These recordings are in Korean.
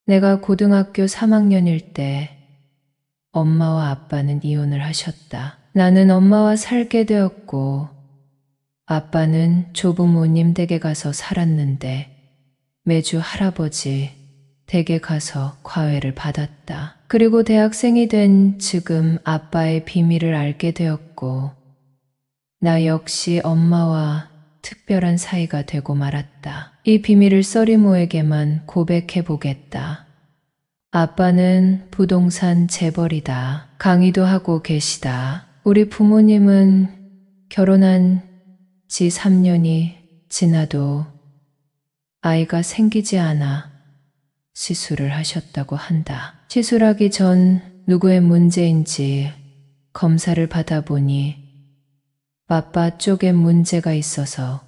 내가 고등학교 3학년일 때 엄마와 아빠는 이혼을 하셨다. 나는 엄마와 살게 되었고 아빠는 조부모님 댁에 가서 살았는데 매주 할아버지 댁에 가서 과외를 받았다. 그리고 대학생이 된 지금 아빠의 비밀을 알게 되었고 나 역시 엄마와 특별한 사이가 되고 말았다. 이 비밀을 써리모에게만 고백해 보겠다. 아빠는 부동산 재벌이다. 강의도 하고 계시다. 우리 부모님은 결혼한 지 3년이 지나도 아이가 생기지 않아 시술을 하셨다고 한다. 시술하기 전 누구의 문제인지 검사를 받아보니 아빠 쪽에 문제가 있어서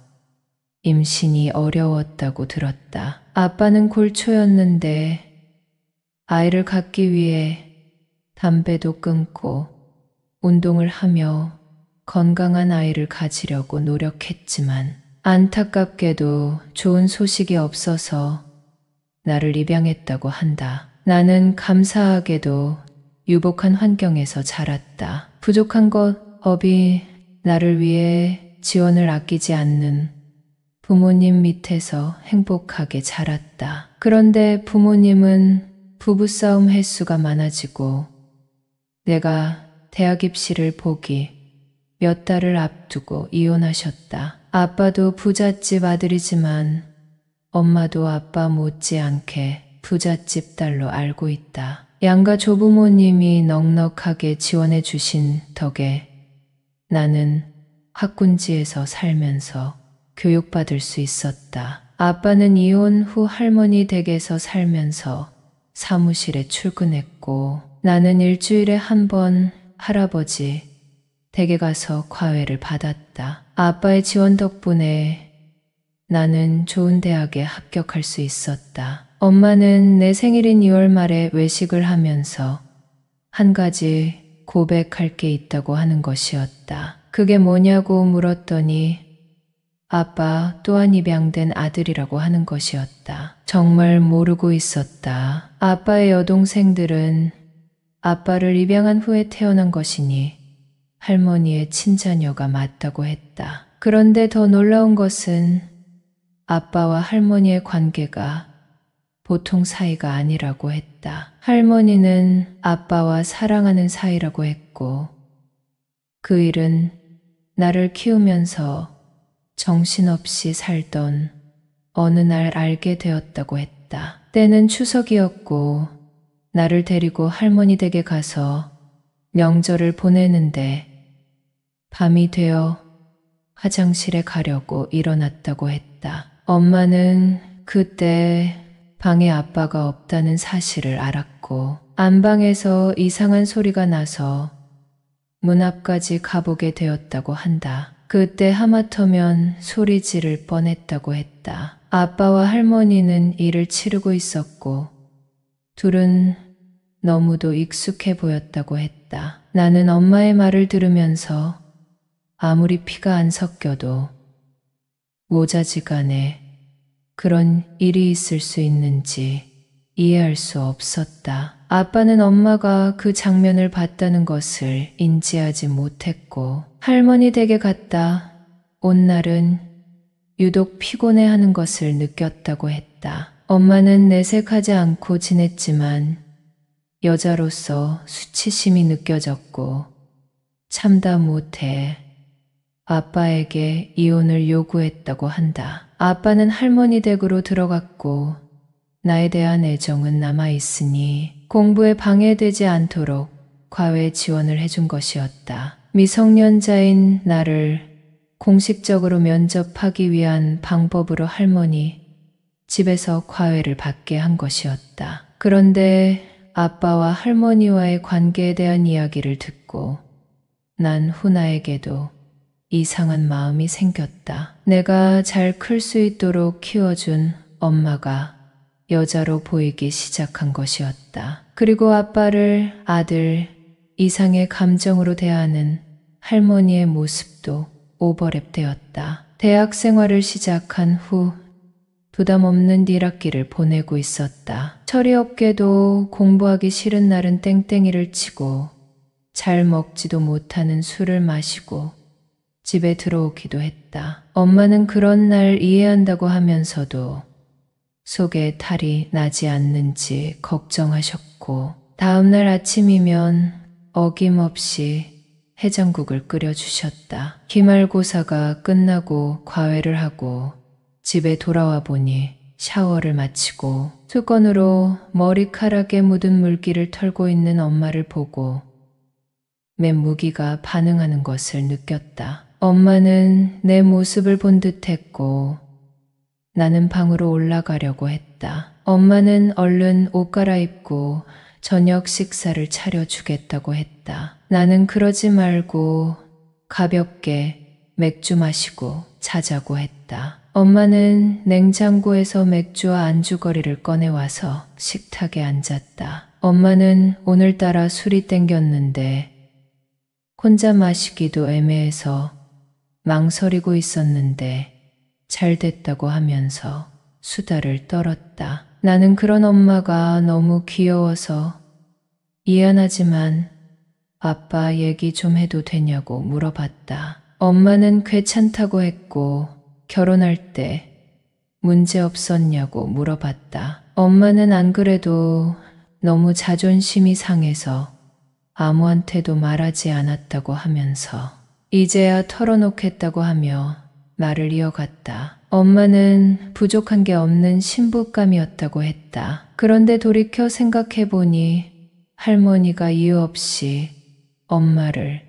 임신이 어려웠다고 들었다. 아빠는 골초였는데 아이를 갖기 위해 담배도 끊고 운동을 하며 건강한 아이를 가지려고 노력했지만 안타깝게도 좋은 소식이 없어서 나를 입양했다고 한다. 나는 감사하게도 유복한 환경에서 자랐다. 부족한 것 없이 나를 위해 지원을 아끼지 않는 부모님 밑에서 행복하게 자랐다. 그런데 부모님은 부부싸움 횟수가 많아지고 내가 대학 입시를 보기 몇 달을 앞두고 이혼하셨다. 아빠도 부잣집 아들이지만 엄마도 아빠 못지않게 부잣집 딸로 알고 있다. 양가 조부모님이 넉넉하게 지원해 주신 덕에 나는 학군지에서 살면서 교육받을 수 있었다. 아빠는 이혼 후 할머니 댁에서 살면서 사무실에 출근했고 나는 일주일에 한 번 할아버지 댁에 가서 과외를 받았다. 아빠의 지원 덕분에 나는 좋은 대학에 합격할 수 있었다. 엄마는 내 생일인 2월 말에 외식을 하면서 한 가지 고백할 게 있다고 하는 것이었다. 그게 뭐냐고 물었더니 아빠 또한 입양된 아들이라고 하는 것이었다. 정말 모르고 있었다. 아빠의 여동생들은 아빠를 입양한 후에 태어난 것이니 할머니의 친자녀가 맞다고 했다. 그런데 더 놀라운 것은 아빠와 할머니의 관계가 보통 사이가 아니라고 했다. 할머니는 아빠와 사랑하는 사이라고 했고 그 일은 나를 키우면서 정신없이 살던 어느 날 알게 되었다고 했다. 때는 추석이었고 나를 데리고 할머니 댁에 가서 명절을 보내는데 밤이 되어 화장실에 가려고 일어났다고 했다. 엄마는 그때 방에 아빠가 없다는 사실을 알았고 안방에서 이상한 소리가 나서 문 앞까지 가보게 되었다고 한다. 그때 하마터면 소리 지를 뻔했다고 했다. 아빠와 할머니는 일을 치르고 있었고 둘은 너무도 익숙해 보였다고 했다. 나는 엄마의 말을 들으면서 아무리 피가 안 섞여도 모자지간에 그런 일이 있을 수 있는지 이해할 수 없었다. 아빠는 엄마가 그 장면을 봤다는 것을 인지하지 못했고 할머니 댁에 갔다 온 날은 유독 피곤해하는 것을 느꼈다고 했다. 엄마는 내색하지 않고 지냈지만 여자로서 수치심이 느껴졌고 참다 못해 아빠에게 이혼을 요구했다고 한다. 아빠는 할머니 댁으로 들어갔고 나에 대한 애정은 남아있으니 공부에 방해되지 않도록 과외 지원을 해준 것이었다. 미성년자인 나를 공식적으로 면접하기 위한 방법으로 할머니 집에서 과외를 받게 한 것이었다. 그런데 아빠와 할머니와의 관계에 대한 이야기를 듣고 난 후나에게도 이상한 마음이 생겼다. 내가 잘 클 수 있도록 키워준 엄마가 여자로 보이기 시작한 것이었다. 그리고 아빠를 아들 이상의 감정으로 대하는 할머니의 모습도 오버랩되었다. 대학 생활을 시작한 후 부담 없는 1학기를 보내고 있었다. 철이 없게도 공부하기 싫은 날은 땡땡이를 치고 잘 먹지도 못하는 술을 마시고 집에 들어오기도 했다. 엄마는 그런 날 이해한다고 하면서도 속에 탈이 나지 않는지 걱정하셨고 다음날 아침이면 어김없이 해장국을 끓여주셨다. 기말고사가 끝나고 과외를 하고 집에 돌아와 보니 샤워를 마치고 수건으로 머리카락에 묻은 물기를 털고 있는 엄마를 보고 멘무기가 반응하는 것을 느꼈다. 엄마는 내 모습을 본 듯했고 나는 방으로 올라가려고 했다. 엄마는 얼른 옷 갈아입고 저녁 식사를 차려주겠다고 했다. 나는 그러지 말고 가볍게 맥주 마시고 자자고 했다. 엄마는 냉장고에서 맥주와 안주거리를 꺼내와서 식탁에 앉았다. 엄마는 오늘따라 술이 땡겼는데 혼자 마시기도 애매해서 망설이고 있었는데 잘 됐다고 하면서 수다를 떨었다. 나는 그런 엄마가 너무 귀여워서 미안하지만 아빠 얘기 좀 해도 되냐고 물어봤다. 엄마는 괜찮다고 했고 결혼할 때 문제 없었냐고 물어봤다. 엄마는 안 그래도 너무 자존심이 상해서 아무한테도 말하지 않았다고 하면서 이제야 털어놓겠다고 하며 말을 이어갔다. 엄마는 부족한 게 없는 신부감이었다고 했다. 그런데 돌이켜 생각해보니 할머니가 이유 없이 엄마를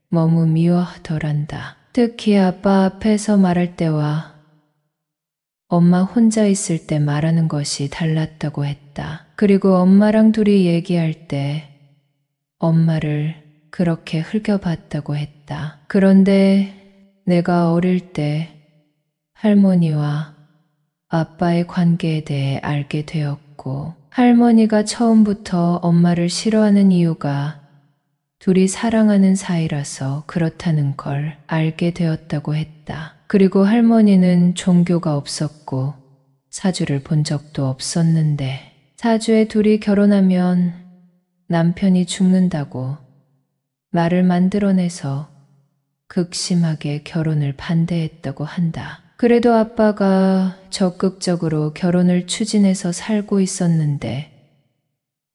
너무 미워하더란다. 특히 아빠 앞에서 말할 때와 엄마 혼자 있을 때 말하는 것이 달랐다고 했다. 그리고 엄마랑 둘이 얘기할 때 엄마를 그렇게 흘겨봤다고 했다. 그런데 내가 어릴 때 할머니와 아빠의 관계에 대해 알게 되었고 할머니가 처음부터 엄마를 싫어하는 이유가 둘이 사랑하는 사이라서 그렇다는 걸 알게 되었다고 했다. 그리고 할머니는 종교가 없었고 사주를 본 적도 없었는데 사주에 둘이 결혼하면 남편이 죽는다고 말을 만들어내서 극심하게 결혼을 반대했다고 한다. 그래도 아빠가 적극적으로 결혼을 추진해서 살고 있었는데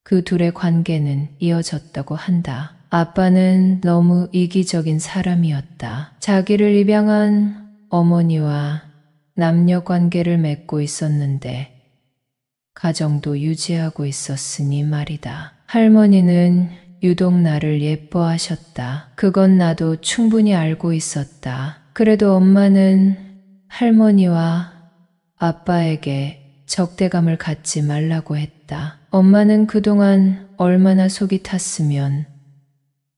그 둘의 관계는 이어졌다고 한다. 아빠는 너무 이기적인 사람이었다. 자기를 입양한 어머니와 남녀 관계를 맺고 있었는데 가정도 유지하고 있었으니 말이다. 할머니는 유독 나를 예뻐하셨다. 그건 나도 충분히 알고 있었다. 그래도 엄마는 할머니와 아빠에게 적대감을 갖지 말라고 했다. 엄마는 그동안 얼마나 속이 탔으면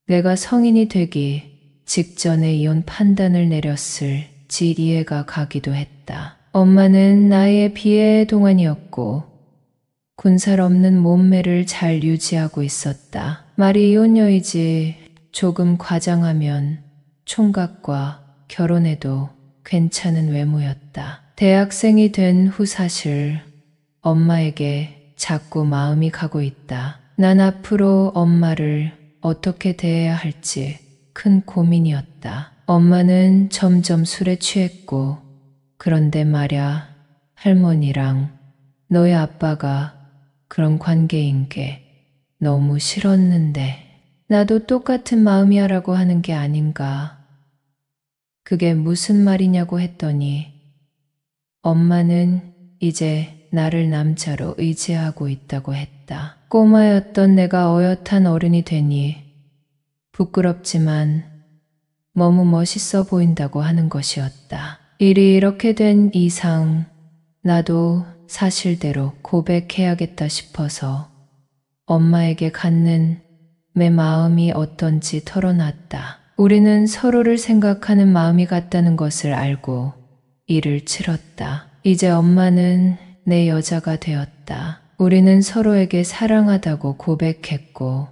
내가 성인이 되기 직전에 이혼 판단을 내렸을지 이해가 가기도 했다. 엄마는 나의 비애의 동안이었고 군살 없는 몸매를 잘 유지하고 있었다. 말이 이혼녀이지 조금 과장하면 총각과 결혼해도 괜찮은 외모였다. 대학생이 된 후 사실 엄마에게 자꾸 마음이 가고 있다. 난 앞으로 엄마를 어떻게 대해야 할지 큰 고민이었다. 엄마는 점점 술에 취했고 그런데 말야 할머니랑 너의 아빠가 그런 관계인 게 너무 싫었는데 나도 똑같은 마음이야 라고 하는 게 아닌가. 그게 무슨 말이냐고 했더니 엄마는 이제 나를 남자로 의지하고 있다고 했다. 꼬마였던 내가 어엿한 어른이 되니 부끄럽지만 너무 멋있어 보인다고 하는 것이었다. 일이 이렇게 된 이상 나도 사실대로 고백해야겠다 싶어서 엄마에게 갖는 내 마음이 어떤지 털어놨다. 우리는 서로를 생각하는 마음이 같다는 것을 알고 이를 치렀다. 이제 엄마는 내 여자가 되었다. 우리는 서로에게 사랑하다고 고백했고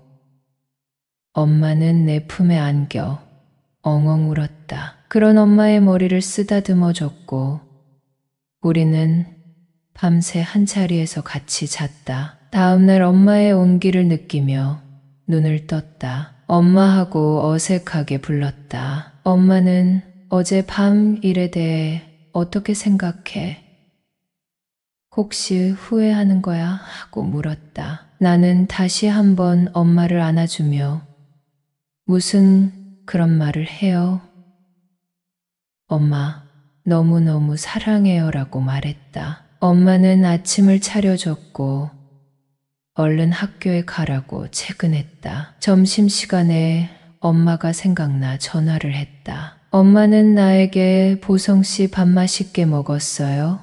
엄마는 내 품에 안겨 엉엉 울었다. 그런 엄마의 머리를 쓰다듬어 줬고 우리는 밤새 한 자리에서 같이 잤다. 다음날 엄마의 온기를 느끼며 눈을 떴다. 엄마하고 어색하게 불렀다. 엄마는 어제 밤 일에 대해 어떻게 생각해? 혹시 후회하는 거야? 하고 물었다. 나는 다시 한번 엄마를 안아주며 무슨 그런 말을 해요? 엄마, 너무너무 사랑해요 라고 말했다. 엄마는 아침을 차려줬고 얼른 학교에 가라고 퇴근했다. 점심시간에 엄마가 생각나 전화를 했다. 엄마는 나에게 보성씨 밥 맛있게 먹었어요?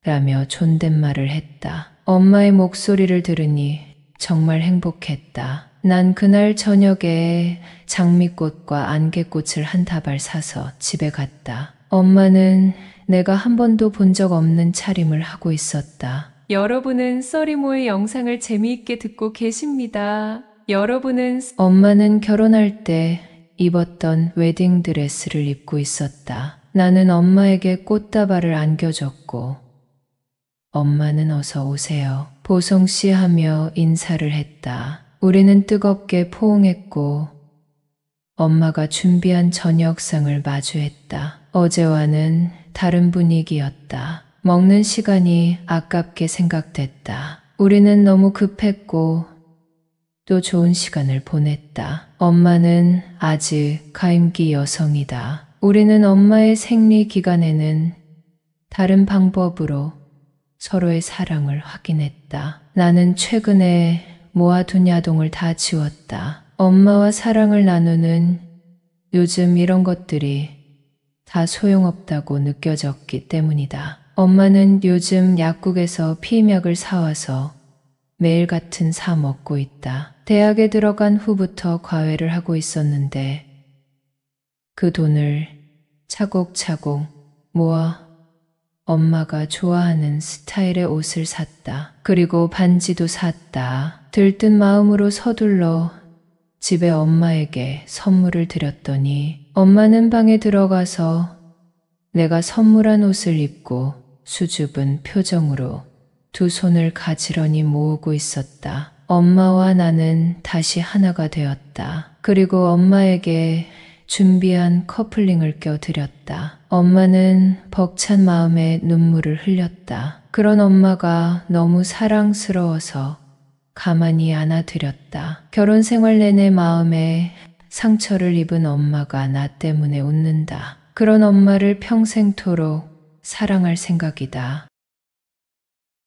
라며 존댓말을 했다. 엄마의 목소리를 들으니 정말 행복했다. 난 그날 저녁에 장미꽃과 안개꽃을 한 다발 사서 집에 갔다. 엄마는 내가 한 번도 본 적 없는 차림을 하고 있었다. 여러분은 써리모의 영상을 재미있게 듣고 계십니다. 엄마는 결혼할 때 입었던 웨딩드레스를 입고 있었다. 나는 엄마에게 꽃다발을 안겨줬고 엄마는 어서 오세요. 보성씨 하며 인사를 했다. 우리는 뜨겁게 포옹했고 엄마가 준비한 저녁상을 마주했다. 어제와는 다른 분위기였다. 먹는 시간이 아깝게 생각됐다. 우리는 너무 급했고 또 좋은 시간을 보냈다. 엄마는 아직 가임기 여성이다. 우리는 엄마의 생리 기간에는 다른 방법으로 서로의 사랑을 확인했다. 나는 최근에 모아둔 야동을 다 지웠다. 엄마와 사랑을 나누는 요즘 이런 것들이 다 소용없다고 느껴졌기 때문이다. 엄마는 요즘 약국에서 피임약을 사와서 매일 같은 사 먹고 있다. 대학에 들어간 후부터 과외를 하고 있었는데 그 돈을 차곡차곡 모아 엄마가 좋아하는 스타일의 옷을 샀다. 그리고 반지도 샀다. 들뜬 마음으로 서둘러 집에 엄마에게 선물을 드렸더니 엄마는 방에 들어가서 내가 선물한 옷을 입고 수줍은 표정으로 두 손을 가지런히 모으고 있었다. 엄마와 나는 다시 하나가 되었다. 그리고 엄마에게 준비한 커플링을 껴드렸다. 엄마는 벅찬 마음에 눈물을 흘렸다. 그런 엄마가 너무 사랑스러워서 가만히 안아드렸다. 결혼 생활 내내 마음에 상처를 입은 엄마가 나 때문에 웃는다. 그런 엄마를 평생토록 사랑할 생각이다.